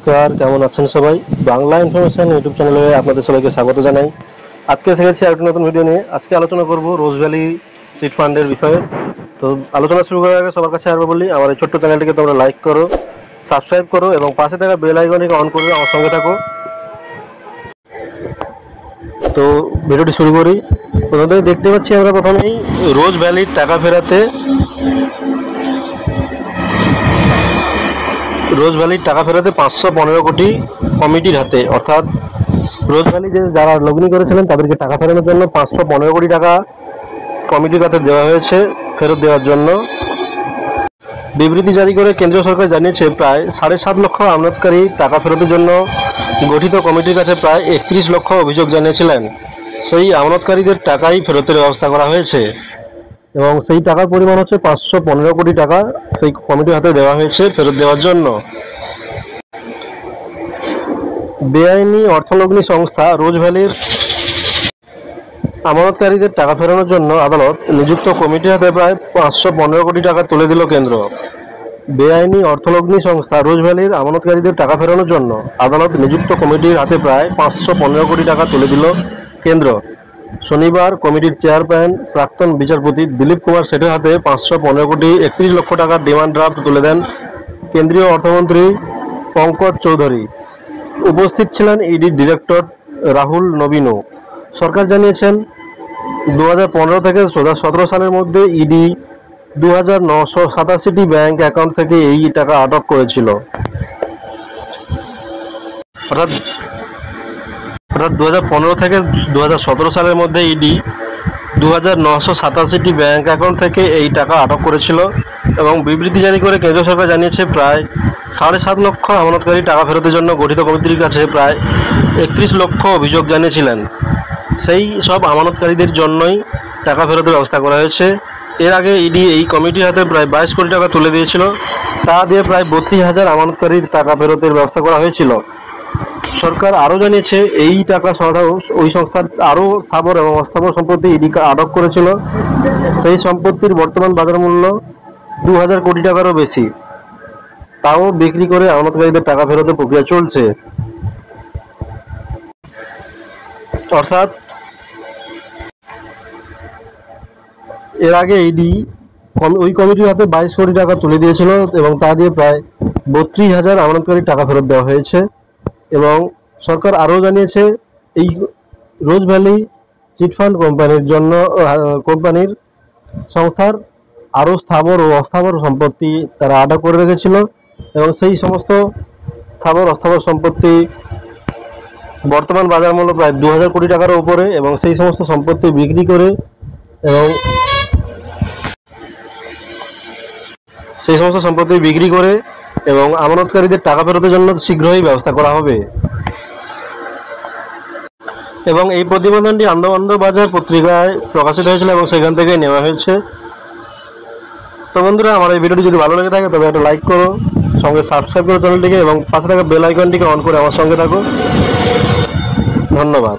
নমস্কার, কেমন আছেন সবাই? বাংলা ইনফরমেশন ইউটিউব চ্যানেলে আপনাদের সবাইকে স্বাগত জানাই। আজকে এসে গেছি আরেকটি নতুন ভিডিও নিয়ে। আজকে আলোচনা করব রোজ ভ্যালি চিট ফান্ডের বিষয়ে। তো আলোচনা শুরু করার আগে সবার কাছে আরো বলি, আমার এই ছোট্ট চ্যানেলটিকে তোমরা লাইক করো, সাবস্ক্রাইব করো এবং পাশে থাকা বেল আইকনটিকে অন করে আমার সঙ্গে থাকো। তো ভিডিওটি শুরু করি। প্রথমে দেখতে পাচ্ছি আমরা প্রথমেই রোজ ভ্যালির টাকা ফেরাতে রোজ ভ্যালির টাকা ফেরাতে 515 কোটি কমিটির হাতে, অর্থাৎ রোজ ভ্যালি যে যারা লগ্নি করেছিলেন তাদেরকে টাকা ফেরানোর জন্য 515 কোটি টাকা কমিটির হাতে দেওয়া হয়েছে ফেরত দেওয়ার জন্য। বিবৃতি জারি করে কেন্দ্রীয় সরকার জানিয়েছে প্রায় 7.5 লক্ষ আমলাতকারী টাকা ফেরতের জন্য গঠিত কমিটির কাছে প্রায় 31 লক্ষ অভিযোগ জানিয়েছিলেন। সেই আমলাতকারীদের টাকাই ফেরতের ব্যবস্থা করা হয়েছে এবং সেই টাকার পরিমাণ হচ্ছে 515 কোটি টাকা সেই কমিটির হাতে দেওয়া হয়েছে ফেরত দেওয়ার জন্য। বেআইনি অর্থলগ্নি সংস্থা রোজ ভ্যালির আমানতকারীদের টাকা ফেরানোর জন্য আদালত নিযুক্ত কমিটির হাতে প্রায় 515 কোটি টাকা তুলে দিল কেন্দ্র। বেআইনি অর্থলগ্নি সংস্থা রোজ ভ্যালির আমানতকারীদের টাকা ফেরানোর জন্য আদালত নিযুক্ত কমিটির হাতে প্রায় 515 কোটি টাকা তুলে দিল কেন্দ্র। শনিবার কমিটির চেয়ারম্যান প্রাক্তন বিচারপতি দিলীপ কুমার শেঠের হাতে 515 কোটি 31 লক্ষ টাকার ডিমান্ড ড্রাফট তুলে দেন কেন্দ্রীয় অর্থমন্ত্রী পঙ্কজ চৌধুরী। উপস্থিত ছিলেন ইডি ডিরেক্টর রাহুল নবীনও। সরকার জানিয়েছেন 2015 থেকে 2017 সালের মধ্যে ইডি 2987টি ব্যাংক অ্যাকাউন্ট থেকে এই টাকা আটক করেছিল। অর্থাৎ 2015 থেকে 2017 সালের মধ্যে ইডি 2987টি ব্যাংক অ্যাকাউন্ট থেকে এই টাকা আটক করেছিল এবং বিবৃতি জারি করে কেন্দ্র সরকার জানিয়েছে প্রায় 7.5 লক্ষ আমানতকারী টাকা ফেরতের জন্য গঠিত কমিটির কাছে প্রায় 31 লক্ষ অভিযোগ জানিয়েছিলেন। সেই সব আমানতকারীদের জন্যই টাকা ফেরতের ব্যবস্থা করা হয়েছে। এর আগে ইডি এই কমিটির হাতে প্রায় 22 কোটি টাকা তুলে দিয়েছিল, তা দিয়ে প্রায় 32,000 আমানতকারীর টাকা ফেরতের ব্যবস্থা করা হয়েছিল। সরকার আরও জানিয়েছে এই টাকা ছাড়াও ওই সংস্থার আরও স্থাবর এবং অস্থাবর সম্পত্তি ইডি আটক করেছিল। সেই সম্পত্তির বর্তমান বাজার মূল্য 2000 কোটি টাকারও বেশি, তাও বিক্রি করে আমানতকারীদের টাকা ফেরতের প্রক্রিয়া চলছে। অর্থাৎ এর আগে ইডি ওই কমিটির হাতে 22 কোটি টাকা তুলে দিয়েছিল এবং তা দিয়ে প্রায় 32,000 আমানতকারীর টাকা ফেরত দেওয়া হয়েছে। এবং সরকার আরও জানিয়েছে এই রোজ ভ্যালি চিটফান্ড কোম্পানির সংস্থার আরও স্থাবর ও অস্থাবর সম্পত্তি তারা আটক করে রেখেছিল এবং সেই সমস্ত স্থাবর অস্থাবর সম্পত্তি বর্তমান বাজার মূল্য প্রায় 2000 কোটি টাকার উপরে এবং সেই সমস্ত সম্পত্তি বিক্রি করে এবং আমানতকারীদের টাকা ফেরতের জন্য শীঘ্রই ব্যবস্থা করা হবে। এবং এই প্রতিবেদনটি আনন্দবাজার পত্রিকায় প্রকাশিত হয়েছিল এবং সেখান থেকেই নেওয়া হয়েছে। তো বন্ধুরা, আমার এই ভিডিওটি যদি ভালো লেগে থাকে তবে একটা লাইক করো, সঙ্গে সাবস্ক্রাইব করো চ্যানেলটিকে এবং পাশে থাকা বেল আইকনটিকে অন করে আমার সঙ্গে থাকো। ধন্যবাদ।